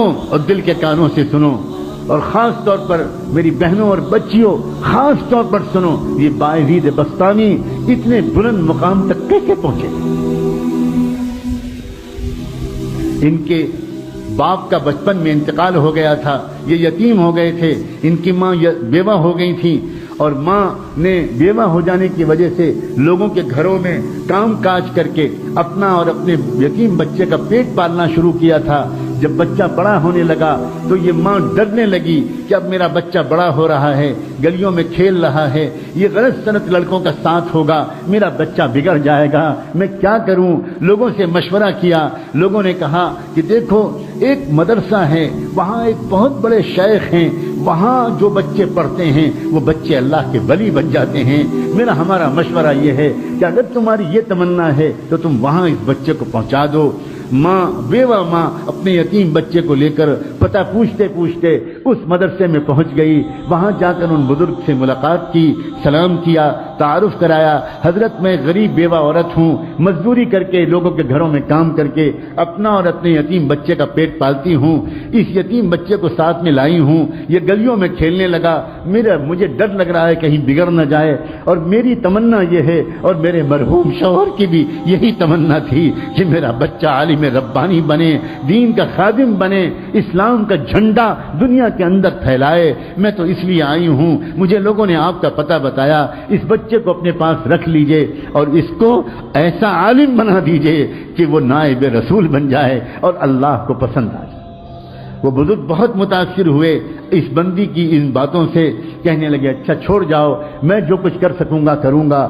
ماؤں اور دل کے کانوں سے سنو، اور خاص طور پر میری بہنوں اور بچیوں خاص طور پر سنو، یہ باعزید بستانی اتنے بلند مقام تک کیسے پہنچے؟ ان کے باپ کا بچپن میں انتقال ہو گیا تھا، یہ یتیم ہو گئے تھے، ان کی ماں بیوہ ہو گئی تھی، اور ماں نے بیوہ ہو جانے کی وجہ سے لوگوں کے گھروں میں کام کاج کر کے اپنا اور اپنے یتیم بچے کا پیٹ پالنا شروع کیا تھا۔ جب بچہ بڑا ہونے لگا تو یہ ماں ڈرنے لگی کہ اب میرا بچہ بڑا ہو رہا ہے، گلیوں میں کھیل رہا ہے، یہ غلط سنت لڑکوں کا ساتھ ہوگا، میرا بچہ بگڑ جائے گا، میں کیا کروں؟ لوگوں سے مشورہ کیا، لوگوں نے کہا کہ دیکھو ایک مدرسہ ہے، وہاں ایک بہت بڑے شیخ ہیں، وہاں جو بچے پڑھتے ہیں وہ بچے اللہ کے ولی بن جاتے ہیں۔ ہمارا مشورہ یہ ہے کہ اگر تمہاری یہ تمنا ہے تو تم وہاں اس بچے کو پہنچا دو۔ ماں، بیوہ ماں اپنے یتیم بچے کو لے کر پتہ پوچھتے پوچھتے اس مدرسے میں پہنچ گئی، وہاں جا کر ان بزرگ سے ملاقات کی، سلام کیا، تعارف کرایا، حضرت میں غریب بیوہ عورت ہوں، مزدوری کر کے لوگوں کے گھروں میں کام کر کے اپنا اور اپنے یتیم بچے کا پیٹ پالتی ہوں، اس یتیم بچے کو ساتھ میں لائی ہوں، یہ گلیوں میں کھیلنے لگا، مجھے ڈر لگ رہا ہے کہیں بگڑ نہ جائے، اور میری تمنا یہ ہے اور میرے مرحوم شوہر کی بھی یہی تمنا تھی کہ میرا بچہ عالم ربانی بنے، دین کا خادم بنے، اسلام کا جھنڈا دنیا کے اندر پھیلائے۔ میں تو اس لیے آئی ہوں، مجھے لوگوں نے آپ کا پتہ بتایا، اس بچے کو اپنے پاس رکھ لیجئے اور اس کو ایسا عالم بنا دیجئے کہ وہ نائب رسول بن جائے اور اللہ کو پسند آ جائے۔ وہ بزرگ بہت متاثر ہوئے اس بندی کی ان باتوں سے، کہنے لگے اچھا چھوڑ جاؤ، میں جو کچھ کر سکوں گا کروں گا۔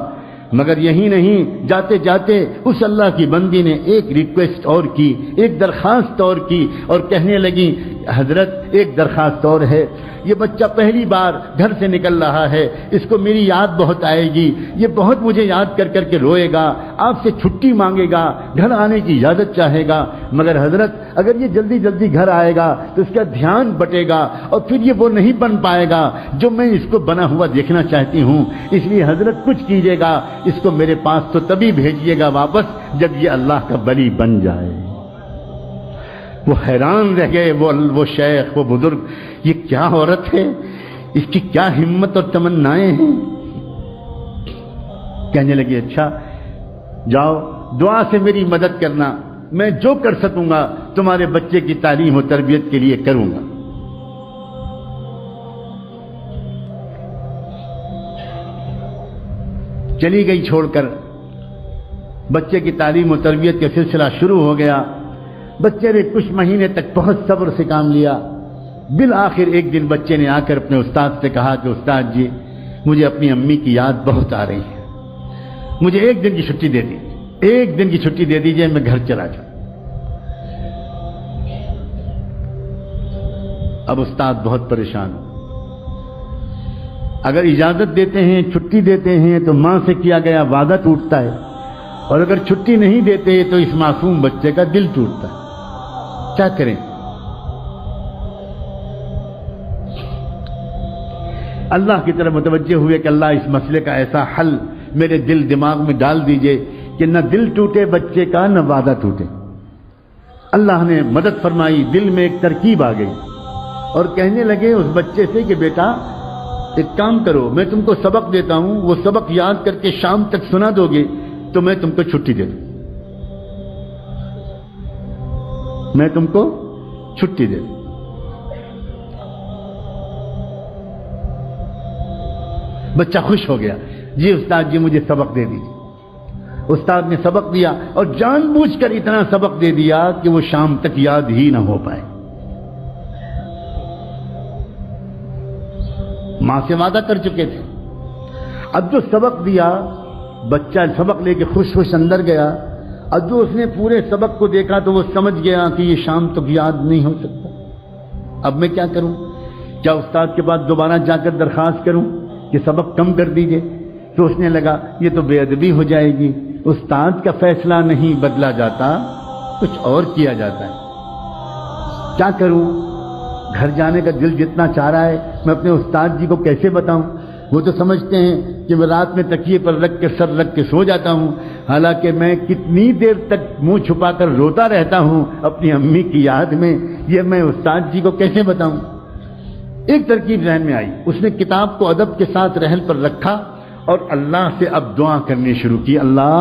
مگر یہی نہیں، جاتے جاتے اس اللہ کی بندی نے ایک ریکویسٹ اور کی، ایک درخواست اور کی، اور کہنے لگی حضرت ایک درخواست اور ہے، یہ بچہ پہلی بار گھر سے نکل رہا ہے، اس کو میری یاد بہت آئے گی، یہ بہت مجھے یاد کر کر کے روئے گا، آپ سے چھٹی مانگے گا، گھر آنے کی اجازت چاہے گا، مگر حضرت اگر یہ جلدی جلدی گھر آئے گا تو اس کا دھیان بٹے گا اور پھر یہ وہ نہیں بن پائے گا جو میں اس کو بنا ہوا دیکھنا چاہتی ہوں، اس لیے حضرت کچھ کیجیے گا، اس کو میرے پاس تو تبھی بھیجیے گا واپس جب یہ اللہ کا ولی بن جائے۔ وہ حیران رہ گئے، وہ شیخ، وہ بزرگ، یہ کیا عورت ہے، اس کی کیا ہمت اور تمنائیں ہیں۔ کہنے لگے اچھا جاؤ دعا سے میری مدد کرنا، میں جو کر سکوں گا تمہارے بچے کی تعلیم و تربیت کے لیے کروں گا۔ چلی گئی چھوڑ کر، بچے کی تعلیم و تربیت کا سلسلہ شروع ہو گیا۔ بچے نے کچھ مہینے تک بہت صبر سے کام لیا، بالآخر ایک دن بچے نے آ کر اپنے استاد سے کہا کہ استاد جی مجھے اپنی امی کی یاد بہت آ رہی ہے، مجھے ایک دن کی چھٹی دے دیجیے، ایک دن کی چھٹی دے دیجیے، میں گھر چلا جاؤں۔ اب استاد بہت پریشان ہو، اگر اجازت دیتے ہیں، چھٹی دیتے ہیں تو ماں سے کیا گیا وعدہ ٹوٹتا ہے، اور اگر چھٹی نہیں دیتے تو اس معصوم بچے کا دل ٹوٹتا ہے، کیا کریں؟ اللہ کی طرف متوجہ ہوئے کہ اللہ اس مسئلے کا ایسا حل میرے دل دماغ میں ڈال دیجئے کہ نہ دل ٹوٹے بچے کا، نہ وعدہ ٹوٹے۔ اللہ نے مدد فرمائی، دل میں ایک ترکیب آ گئی، اور کہنے لگے اس بچے سے کہ بیٹا ایک کام کرو، میں تم کو سبق دیتا ہوں، وہ سبق یاد کر کے شام تک سنا دو گے تو میں تم کو چھٹی دے دوں، میں تم کو چھٹی دے دوں۔ بچہ خوش ہو گیا، جی استاد جی مجھے سبق دے دیجیے۔ استاد نے سبق دیا اور جان بوجھ کر اتنا سبق دے دیا کہ وہ شام تک یاد ہی نہ ہو پائے۔ ماں سے وعدہ کر چکے تھے، اب جو سبق دیا بچہ سبق لے کے خوش خوش اندر گیا، اب جو اس نے پورے سبق کو دیکھا تو وہ سمجھ گیا کہ یہ شام تک یاد نہیں ہو سکتا، اب میں کیا کروں؟ کیا استاد کے پاس دوبارہ جا کر درخواست کروں کہ سبق کم کر دیجئے؟ سوچنے لگا یہ تو بے ادبی ہو جائے گی، استاد کا فیصلہ نہیں بدلا جاتا، کچھ اور کیا جاتا ہے، کیا کروں؟ گھر جانے کا دل جتنا چاہ رہا ہے، میں اپنے استاد جی کو کیسے بتاؤں؟ وہ تو سمجھتے ہیں کہ میں رات میں تکیے پر رکھ کے سر رکھ کے سو جاتا ہوں، حالانکہ میں کتنی دیر تک منہ چھپا کر روتا رہتا ہوں اپنی امی کی یاد میں، یہ میں استاد جی کو کیسے بتاؤں؟ ایک ترکیب ذہن میں آئی، اس نے کتاب کو ادب کے ساتھ رحل پر رکھا اور اللہ سے اب دعا کرنی شروع کی۔ اللہ،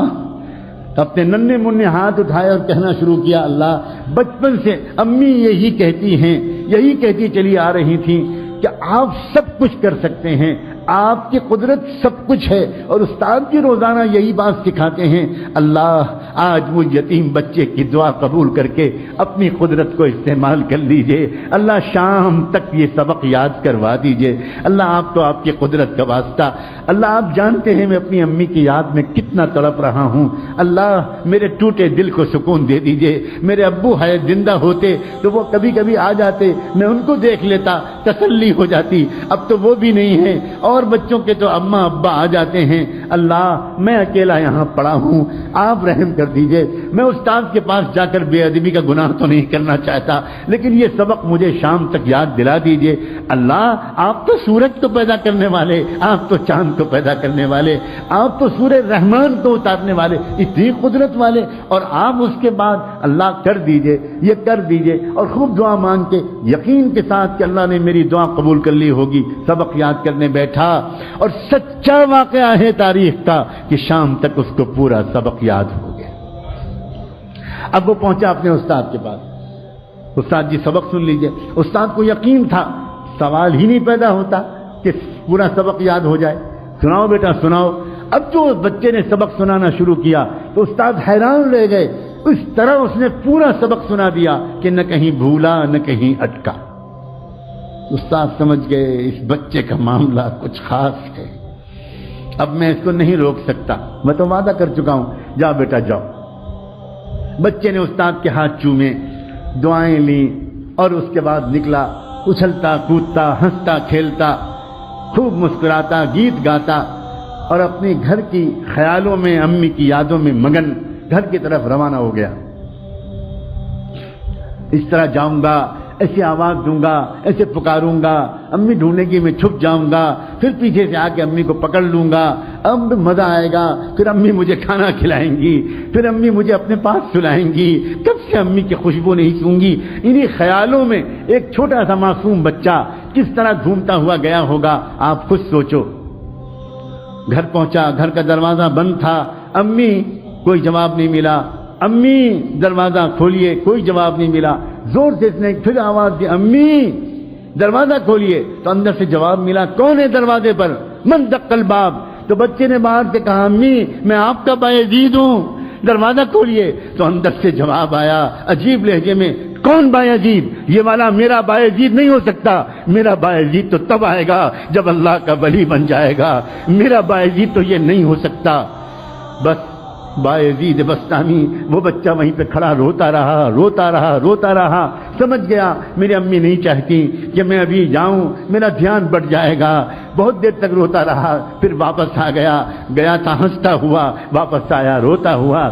اپنے ننھے منھے ہاتھ اٹھائے اور کہنا شروع کیا، اللہ، بچپن سے امی یہی کہتی ہیں، یہی کہتی چلی آ رہی تھیں کہ آپ سب کچھ کر سکتے ہیں، آپ کی قدرت سب کچھ ہے، اور استاد بھی روزانہ یہی بات سکھاتے ہیں۔ اللہ، آج وہ یتیم بچے کی دعا قبول کر کے اپنی قدرت کو استعمال کر لیجئے۔ اللہ، شام تک یہ سبق یاد کروا دیجئے۔ اللہ، آپ تو آپ کی قدرت کا واسطہ، اللہ آپ جانتے ہیں میں اپنی امی کی یاد میں کتنا تڑپ رہا ہوں۔ اللہ، میرے ٹوٹے دل کو سکون دے دیجئے۔ میرے ابو ہے زندہ ہوتے تو وہ کبھی کبھی آ جاتے، میں ان کو دیکھ لیتا، تسلی ہو جاتی۔ اب تو وہ بھی نہیں ہے، اور بچوں کے تو اماں ابا آ جاتے ہیں۔ اللہ، میں اکیلا یہاں پڑا ہوں، آپ رحم کر دیجئے۔ میں استاد کے پاس جا کر بے ادبی کا گناہ تو نہیں کرنا چاہتا، لیکن یہ سبق مجھے شام تک یاد دلا دیجئے۔ اللہ، آپ تو سورج کو پیدا کرنے والے، آپ تو چاند کو پیدا کرنے والے، آپ تو سورہ رحمان کو اتارنے والے، اتنی قدرت والے، اور آپ اس کے بعد اللہ کر دیجئے، یہ کر دیجئے، اور خوب دعا مانگ کے یقین کے ساتھ کہ اللہ نے میری دعا قبول کر لی ہوگی، سبق یاد کرنے بیٹھا، اور سچا واقعہ ہے تاریخ کا کہ شام تک اس کو پورا سبق یاد ہو گیا۔ اب وہ پہنچا اپنے استاد کے پاس، استاد جی سبق سن لیجئے۔ استاد کو یقین تھا، سوال ہی نہیں پیدا ہوتا کہ پورا سبق یاد ہو جائے۔ سناؤ بیٹا سناؤ۔ اب جو بچے نے سبق سنانا شروع کیا تو استاد حیران رہ گئے، اس طرح اس نے پورا سبق سنا دیا کہ نہ کہیں بھولا نہ کہیں اٹکا۔ استاد سمجھ گئے اس بچے کا معاملہ کچھ خاص ہے، اب میں اس کو نہیں روک سکتا، میں تو وعدہ کر چکا ہوں، جاؤ بیٹا جاؤ۔ بچے نے استاد کے ہاتھ چومے، دعائیں لیں، اور اس کے بعد نکلا، اچھلتا کودتا ہنستا کھیلتا، خوب مسکراتا گیت گاتا، اور اپنے گھر کی خیالوں میں امی کی یادوں میں مگن گھر کی طرف روانہ ہو گیا۔ اس طرح جاؤں گا، ایسے آواز دوں گا، ایسے پکاروں گا، امی ڈھونڈے گی، میں چھپ جاؤں گا، پھر پیچھے سے آ کے امی کو پکڑ لوں گا، اب مزہ آئے گا، پھر امی مجھے کھانا کھلائیں گی، پھر امی مجھے اپنے پاس سلائیں گی، کب سے امی کی خوشبو نہیں سونگی۔ انہی خیالوں میں ایک چھوٹا سا معصوم بچہ کس طرح گھومتا ہوا گیا ہوگا، آپ خود سوچو۔ گھر پہنچا، گھر کا دروازہ بند تھا، امی، کوئی جواب نہیں ملا، امی دروازہ کھولیے، کوئی جواب نہیں ملا، زور سے اس نے پھر آواز دی، امی دروازہ کھولیے، تو اندر سے جواب ملا، کون ہے دروازے پر؟ من دق الباب۔ تو بچے نے باہر سے کہا، امی میں آپ کا بایزید ہوں، دروازہ کھولیے۔ تو اندر سے جواب آیا عجیب لہجے میں، کون بایزید؟ یہ والا میرا بایزید نہیں ہو سکتا، میرا بایزید تو تب آئے گا جب اللہ کا ولی بن جائے گا، میرا بایزید تو یہ نہیں ہو سکتا۔ بس بایزید بستامی، وہ بچہ وہیں پہ کھڑا روتا رہا روتا رہا روتا رہا، سمجھ گیا میری امی نہیں چاہتی کہ میں ابھی جاؤں، میرا دھیان بڑھ جائے گا، بہت دیر تک روتا رہا، پھر واپس آ گیا تھا ہنستا ہوا، واپس آیا روتا ہوا،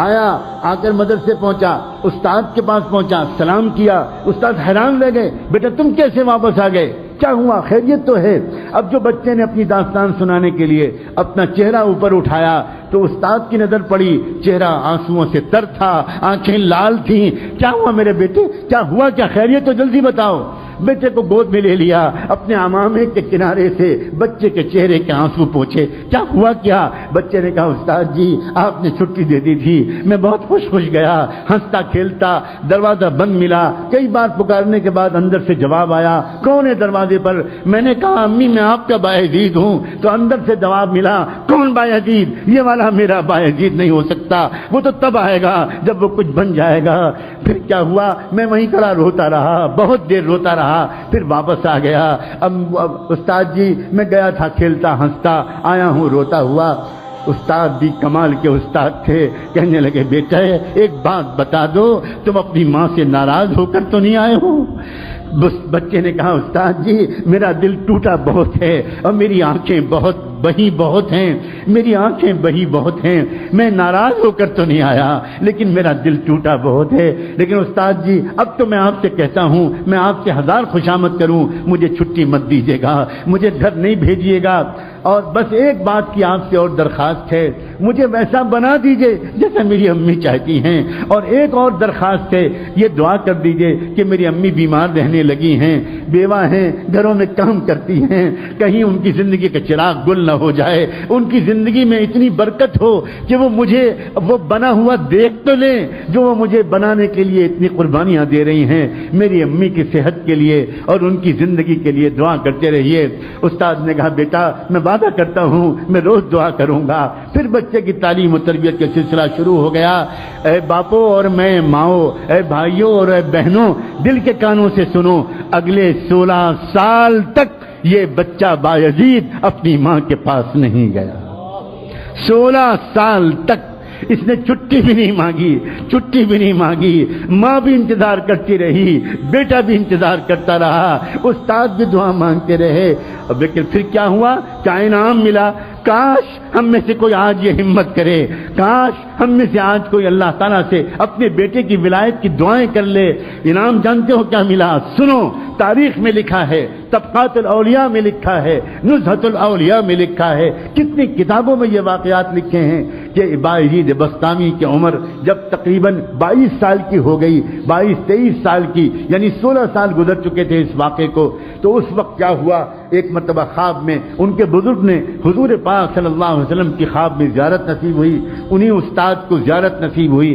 آیا، آ کر مدرسے پہنچا، استاد کے پاس پہنچا، سلام کیا، استاد حیران رہ گئے، بیٹا تم کیسے واپس آ گئے، کیا ہوا، خیریت تو ہے؟ اب جو بچے نے اپنی داستان سنانے کے لیے اپنا چہرہ اوپر اٹھایا تو استاد کی نظر پڑی، چہرہ آنسوؤں سے تر تھا، آنکھیں لال تھیں۔ کیا ہوا میرے بیٹے، کیا ہوا، کیا خیریت تو جلدی بتاؤ۔ بیٹے کو گود میں لے لیا، اپنے عمامے کے کنارے سے بچے کے چہرے کے آنسو پوچھے، کیا ہوا کیا؟ بچے نے کہا، استاد جی آپ نے چھٹی دے دی تھی، میں بہت خوش گیا، ہنستا کھیلتا، دروازہ بند ملا، کئی بار پکارنے کے بعد اندر سے جواب آیا، کون ہے دروازے پر؟ میں نے کہا، امی میں آپ کا بایزید ہوں، تو اندر سے جواب ملا، کون بایزید؟ یہ والا میرا بایزید نہیں ہو سکتا، وہ تو تب آئے گا جب وہ کچھ بن جائے گا۔ پھر کیا ہوا، میں وہیں کھڑا روتا رہا، بہت دیر روتا رہا، پھر واپس آ گیا۔ اب استاد جی میں گیا تھا کھیلتا ہنستا، آیا ہوں روتا ہوا۔ استاد بھی کمال کے استاد تھے، کہنے لگے، بیٹا ایک بات بتا دو، تم اپنی ماں سے ناراض ہو کر تو نہیں آئے ہو؟ بس بچے نے کہا، استاد جی میرا دل ٹوٹا بہت ہے اور میری آنکھیں بہت بہی بہت ہیں، میری آنکھیں بہی بہت ہیں، میں ناراض ہو کر تو نہیں آیا لیکن میرا دل ٹوٹا بہت ہے، لیکن استاد جی اب تو میں آپ سے کہتا ہوں، میں آپ سے ہزار خوشامد کروں، مجھے چھٹی مت دیجیے گا، مجھے گھر نہیں بھیجیے گا، اور بس ایک بات کی آپ سے اور درخواست ہے، مجھے ویسا بنا دیجئے جیسا میری امی چاہتی ہیں، اور ایک اور درخواست ہے، یہ دعا کر دیجئے کہ میری امی بیمار رہنے لگی ہیں، بیوہ ہیں، گھروں میں کام کرتی ہیں، کہیں ان کی زندگی کا چراغ گل نہ ہو جائے، ان کی زندگی میں اتنی برکت ہو کہ وہ مجھے وہ بنا ہوا دیکھ تو لیں جو وہ مجھے بنانے کے لیے اتنی قربانیاں دے رہی ہیں، میری امی کی صحت کے لیے اور ان کی زندگی کے لیے دعا کرتے رہیے۔ استاد نے کہا بیٹا میں وعدہ کرتا ہوں میں روز دعا کروں گا۔ پھر بچے کی تعلیم و تربیت کا سلسلہ شروع ہو گیا۔ اے باپو اور میں ماؤں، اے بھائیوں اور اے بہنوں، دل کے کانوں سے سنو، اگلے 16 سال تک یہ بچہ بایزید اپنی ماں کے پاس نہیں گیا۔ 16 سال تک اس نے چھٹی بھی نہیں مانگی، چھٹی بھی نہیں مانگی، ماں بھی انتظار کرتی رہی، بیٹا بھی انتظار کرتا رہا، استاد بھی دعا مانگتے رہے، لیکن پھر کیا ہوا؟ کیا انعام ملا؟ کاش ہم میں سے کوئی آج یہ ہمت کرے، کاش ہم میں سے آج کوئی اللہ تعالیٰ سے اپنے بیٹے کی ولایت کی دعائیں کر لے۔ انعام جانتے ہو کیا ملا؟ سنو، تاریخ میں لکھا ہے، طبقات الاولیاء میں لکھا ہے، نزہۃ الاولیاء میں لکھا ہے، کتنی کتابوں میں یہ واقعات لکھے ہیں کہ بایزید بسطامی کی عمر جب تقریباً 22 سال کی ہو گئی، 22-23 سال کی، یعنی 16 سال گزر چکے تھے اس واقعے کو، تو اس وقت کیا ہوا؟ ایک مرتبہ خواب میں ان کے بزرگ نے حضور پاک صلی اللہ علیہ وسلم کی خواب میں زیارت نصیب ہوئی، انہیں استاد کو زیارت نصیب ہوئی۔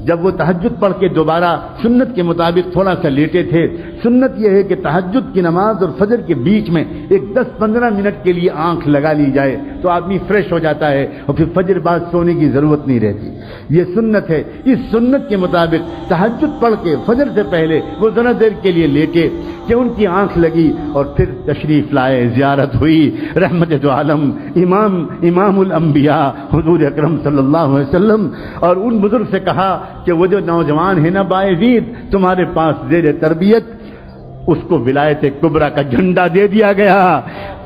جب وہ تہجد پڑھ کے دوبارہ سنت کے مطابق تھوڑا سا لیٹے تھے، سنت یہ ہے کہ تہجد کی نماز اور فجر کے بیچ میں ایک 10-15 منٹ کے لیے آنکھ لگا لی جائے تو آدمی فریش ہو جاتا ہے اور پھر فجر بعد سونے کی ضرورت نہیں رہتی، یہ سنت ہے۔ اس سنت کے مطابق تہجد پڑھ کے فجر سے پہلے وہ ذرا دیر کے لیے لیٹے کہ ان کی آنکھ لگی اور پھر تشریف لائے، زیارت ہوئی رحمت دو عالم امام الانبیاء حضور اکرم صلی اللہ علیہ وسلم، اور ان بزرگ سے کہا کہ وہ جو نوجوان ہے نا بایزید تمہارے پاس زیر تربیت، اس کو ولایت کبریٰ کا جھنڈا دے دیا گیا،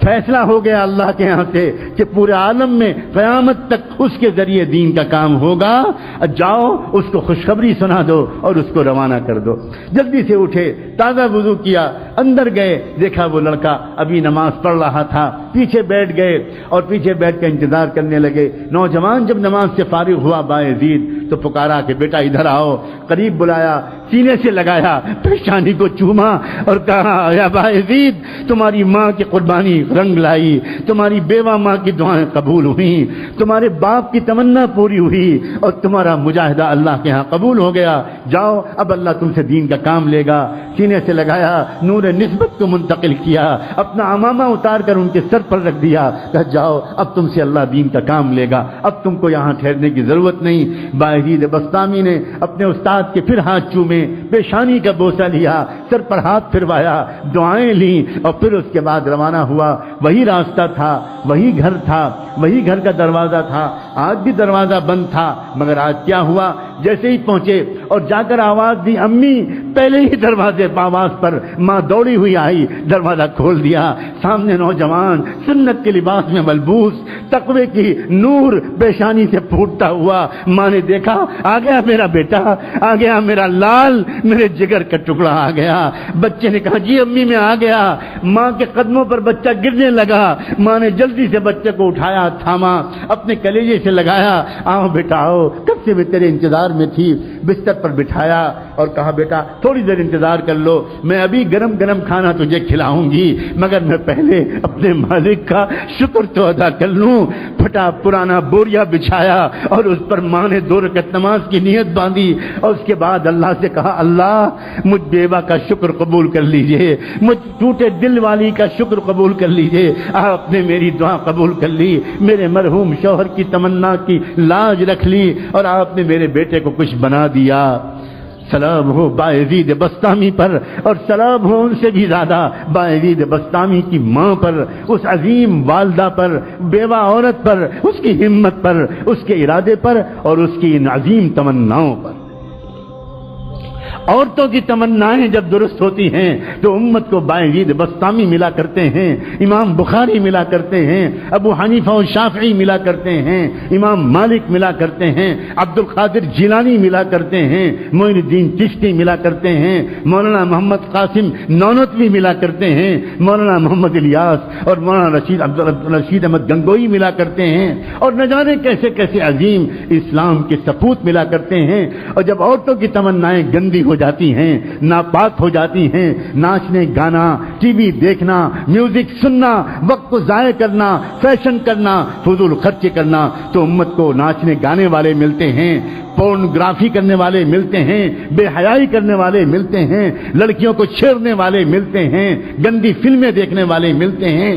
فیصلہ ہو گیا اللہ کے ہاں سے کہ پورے عالم میں قیامت تک اس کے ذریعے دین کا کام ہوگا، جاؤ اس کو خوشخبری سنا دو اور اس کو روانہ کر دو۔ جلدی سے اٹھے، تازہ وضو کیا، اندر گئے، دیکھا وہ لڑکا ابھی نماز پڑھ رہا تھا، پیچھے بیٹھ گئے اور پیچھے بیٹھ کے انتظار کرنے لگے۔ نوجوان جب نماز سے فارغ ہوا بایزید تو پکارا کہ بیٹا ادھر آؤ، قریب بلایا، سینے سے لگایا، پیشانی کو چوما اور کہا یا بایزید تمہاری ماں کی قربانی رنگ لائی، تمہاری بیوہ ماں کی دعائیں قبول ہوئیں، تمہارے باپ کی تمنا پوری ہوئی اور تمہارا مجاہدہ اللہ کے ہاں قبول ہو گیا، جاؤ اب اللہ تم سے دین کا کام لے گا۔ سینے سے لگایا، نور نسبت کو منتقل کیا، اپنا عمامہ اتار کر ان کے سر پر رکھ دیا، کہا جاؤ اب تم سے اللہ دین کا کام لے گا، اب تم کو یہاں ٹھہرنے کی ضرورت نہیں۔ بایزید بسطامی نے اپنے استاد کے پھر ہاتھ چومے، پیشانی کا بوسہ لیا، سر پر ہاتھ پھروایا، دعائیں لیں اور پھر اس کے بعد روانہ ہوا۔ وہی راستہ تھا، وہی گھر تھا، وہی گھر کا دروازہ تھا، آج بھی دروازہ بند تھا، مگر آج کیا ہوا؟ جیسے ہی پہنچے اور جا کر آواز دی امی، پہلے ہی دروازے آواز پر ماں دوڑی ہوئی آئی، دروازہ کھول دیا، سامنے نوجوان سنت کے لباس میں ملبوس، تقوی کی نور پیشانی سے پھوٹتا ہوا۔ ماں نے دیکھا آ گیا میرا بیٹا، آ گیا میرا لال، میرے جگر کا ٹکڑا آ گیا۔ بچے نے کہا جی امی میں آ گیا۔ ماں کے قدموں پر بچہ گرنے لگا، ماں نے جلدی سے بچے کو اٹھایا، تھاما، اپنے کلیجے سے لگایا، آؤ بیٹا آؤ، کب سے میں تیرے انتظار میں تھی، بستر پر بٹھایا اور کہا بیٹا تھوڑی دیر انتظار کر لو، میں ابھی گرم گرم کھانا تجھے کھلاؤں گی، مگر میں پہلے اپنے مالک کا شکر تو ادا کر لوں۔ پھٹا پرانا بوریا بچھایا اور اس پر ماں نے 2 رکعت نماز کی نیت باندھی اور اس کے بعد اللہ سے کہا اللہ مجھ بیوہ کا شکر قبول کر لیجئے، مجھ ٹوٹے دل والی کا شکر قبول کر لیجئے، آپ نے میری دعا قبول کر لی، میرے مرحوم شوہر کی تمنا کی لاج رکھ لی اور آپ نے میرے بیٹے کو کچھ بنا دیا۔ سلام ہو بایزید بسطامی پر، اور سلام ہو ان سے بھی زیادہ بایزید بسطامی کی ماں پر، اس عظیم والدہ پر، بیوہ عورت پر، اس کی ہمت پر، اس کے ارادے پر اور اس کی ان عظیم تمناؤں پر۔ عورتوں کی تمنائیں جب درست ہوتی ہیں تو امت کو بایزید بسطامی ملا کرتے ہیں، امام بخاری ملا کرتے ہیں، ابو حنیفہ و شافعی ملا کرتے ہیں، امام مالک ملا کرتے ہیں، عبد القادر جیلانی ملا کرتے ہیں، معین الدین چشتی ملا کرتے ہیں، مولانا محمد قاسم نانوتوی ملا کرتے ہیں، مولانا محمد الیاس اور مولانا رشید احمد گنگوئی ملا کرتے ہیں، اور نہ جانے کیسے کیسے عظیم اسلام کے سپوت ملا کرتے ہیں۔ اور جب عورتوں کی تمنائیں گندی ہو جاتی ہیں، ناپاک ہو جاتی ہیں، ناچنے گانا، ٹی وی دیکھنا، میوزک سننا، وقت کو ضائع کرنا، فیشن کرنا، فضول خرچ کرنا، تو امت کو ناچنے گانے والے ملتے ہیں، پورنوگرافی کرنے والے ملتے ہیں، بے حیائی کرنے والے ملتے ہیں، لڑکیوں کو چھیڑنے والے ملتے ہیں، گندی فلمیں دیکھنے والے ملتے ہیں۔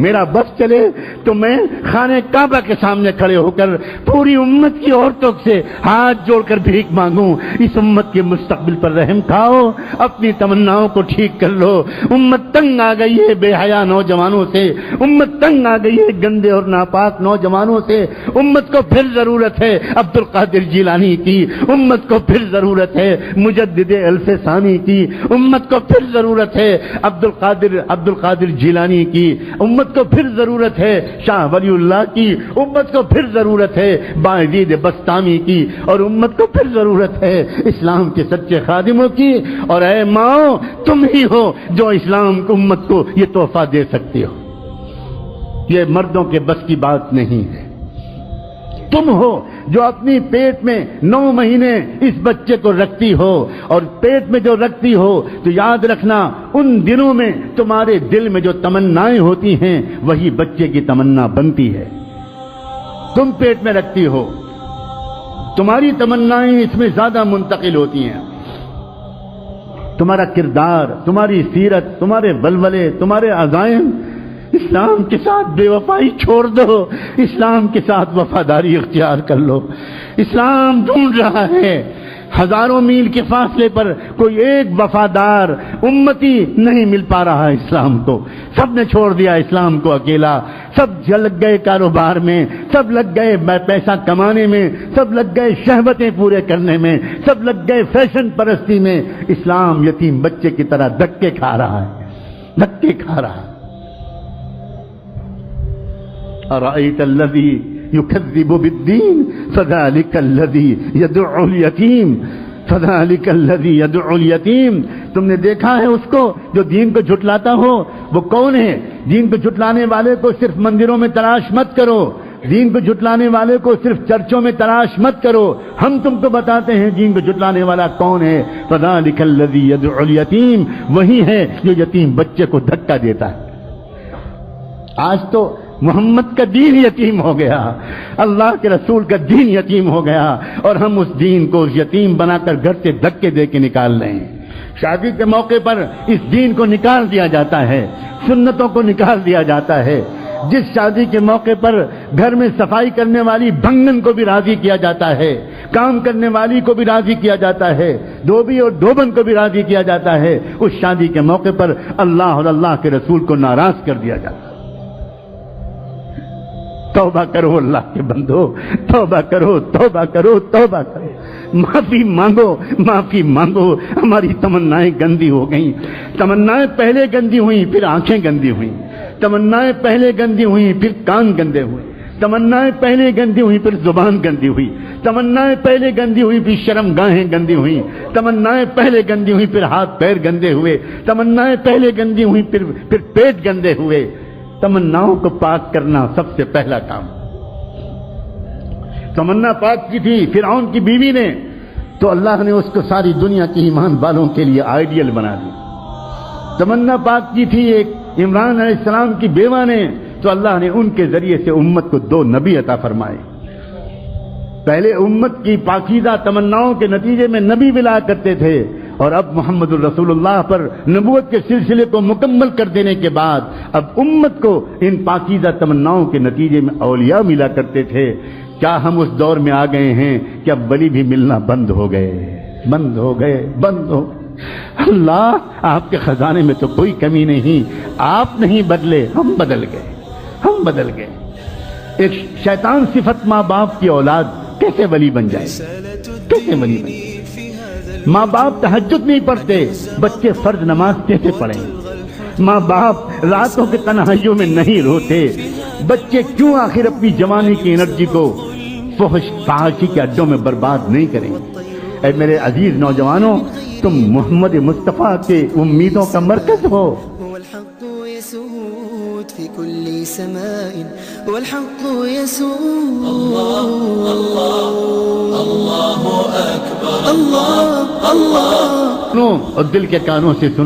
میرا بس چلے تو میں خانہ کعبہ کے سامنے کھڑے ہو کر پوری امت کی عورتوں سے ہاتھ جوڑ کر بھیک مانگوں، اس امت کے مستقبل پر رحم کھاؤ، اپنی تمناؤں کو ٹھیک کر لو۔ امت تنگ آ گئی ہے بے حیا نوجوانوں سے، امت تنگ آ گئی ہے گندے اور ناپاک نوجوانوں سے۔ امت کو پھر ضرورت ہے عبد القادر جیلانی کی، امت کو پھر ضرورت ہے مجدد الف ثانی کی، امت کو پھر ضرورت ہے عبد القادر جیلانی کی، امت کو پھر ضرورت ہے شاہ ولی اللہ کی، امت کو پھر ضرورت ہے بایزید بسطامی کی، اور امت کو پھر ضرورت ہے اسلام کے سچے خادموں کی۔ اور اے ماں، تم ہی ہو جو اسلام کو امت کو یہ تحفہ دے سکتی ہو، یہ مردوں کے بس کی بات نہیں ہے۔ تم ہو جو اپنی پیٹ میں 9 مہینے اس بچے کو رکھتی ہو، اور پیٹ میں جو رکھتی ہو تو یاد رکھنا ان دنوں میں تمہارے دل میں جو تمنائیں ہوتی ہیں وہی بچے کی تمنا بنتی ہے۔ تم پیٹ میں رکھتی ہو، تمہاری تمنائیں اس میں زیادہ منتقل ہوتی ہیں۔ تمہارا کردار، تمہاری سیرت، تمہارے ولولے، تمہارے عزائم، اسلام کے ساتھ بے وفائی چھوڑ دو، اسلام کے ساتھ وفاداری اختیار کر لو۔ اسلام ڈھونڈ رہا ہے، ہزاروں میل کے فاصلے پر کوئی ایک وفادار امتی نہیں مل پا رہا اسلام کو۔ سب نے چھوڑ دیا اسلام کو اکیلا، سب لگ گئے کاروبار میں، سب لگ گئے پیسہ کمانے میں، سب لگ گئے شہوتیں پورے کرنے میں، سب لگ گئے فیشن پرستی میں۔ اسلام یتیم بچے کی طرح دھکے کھا رہا ہے، دھکے کھا رہا ہے۔ أرأيت الذي يكذب بالدين فذلك الذي يدعو اليتيم، فذلك الذي يدعو اليتيم۔ تم نے دیکھا ہے اس کو جو دین کو جھٹلاتا ہو؟ وہ کون ہے؟ دین کو جھٹلانے والے کو صرف مندروں میں تلاش مت کرو، دین کو جھٹلانے والے کو صرف چرچوں میں تلاش مت کرو، ہم تم کو بتاتے ہیں دین کو جھٹلانے والا کون ہے۔ فذلك الذي يدعو اليتيم، وہی ہے جو یتیم بچے کو دھکا دیتا ہے۔ آج تو محمد کا دین یتیم ہو گیا، اللہ کے رسول کا دین یتیم ہو گیا، اور ہم اس دین کو یتیم بنا کر گھر سے دھکے دے کے نکال رہے ہیں۔ شادی کے موقع پر اس دین کو نکال دیا جاتا ہے، سنتوں کو نکال دیا جاتا ہے۔ جس شادی کے موقع پر گھر میں صفائی کرنے والی بھنگن کو بھی راضی کیا جاتا ہے، کام کرنے والی کو بھی راضی کیا جاتا ہے، دھوبی اور دھوبن کو بھی راضی کیا جاتا ہے، اس شادی کے موقع پر اللہ اور اللہ کے رسول کو ناراض کر دیا جاتا ہے۔ توبہ کرو اللہ کے بندو، توبہ کرو، توبہ کرو، توبہ کرو، معافی مانگو، معافی مانگو۔ ہماری تمنائیں گندی ہو گئیں، تمنائیں پہلے گندی ہوئیں پھر آنکھیں گندی ہوئیں، تمنائیں پہلے گندی ہوئیں پھر کان گندے ہوئے، تمنائیں پہلے گندی ہوئی پھر زبان گندی ہوئی، تمنائیں پہلے گندی ہوئی پھر شرم گاہیں گندی ہوئی، تمنائیں پہلے گندی ہوئی پھر ہاتھ پیر گندے ہوئے، تمنائیں پہلے گندی ہوئی پھر پیٹ گندے ہوئے۔ تمناؤں کو پاک کرنا سب سے پہلا کام۔ تمنا پاک کی تھی فرعون کی بیوی نے، تو اللہ نے اس کو ساری دنیا کی ایمان والوں کے لیے آئیڈیل بنا دی۔ تمنا پاک کی تھی ایک عمران علیہ السلام کی بیوہ نے، تو اللہ نے ان کے ذریعے سے امت کو 2 نبی عطا فرمائے۔ پہلے امت کی پاکیزہ تمناؤں کے نتیجے میں نبی ملا کرتے تھے، اور اب محمد الرسول اللہ پر نبوت کے سلسلے کو مکمل کر دینے کے بعد اب امت کو ان پاکیزہ تمناؤں کے نتیجے میں اولیاء ملا کرتے تھے۔ کیا ہم اس دور میں آ گئے ہیں کہ اب ولی بھی ملنا بند ہو گئے، بند ہو گئے، بند ہو گئے؟ اللہ، آپ کے خزانے میں تو کوئی کمی نہیں، آپ نہیں بدلے، ہم بدل گئے، ہم بدل گئے۔ ایک شیطان صفت ماں باپ کی اولاد کیسے ولی بن جائے، کیسے ولی بن جائے؟ ماں باپ تہجد نہیں پڑھتے، بچے فرض نماز کیسے پڑھیں؟ ماں باپ راتوں کے تنہائیوں میں نہیں روتے، بچے کیوں آخر اپنی جوانی کی انرجی کو فحش فحاشی کے اڈوں میں برباد نہیں کریں؟ اے میرے عزیز نوجوانوں، تم محمد مصطفیٰ کے امیدوں کا مرکز ہو۔ والحق يسود في كل سماء، والحق يسود. الله أكبر، الله الله. سنو اور دل کے کانوں سے سنو۔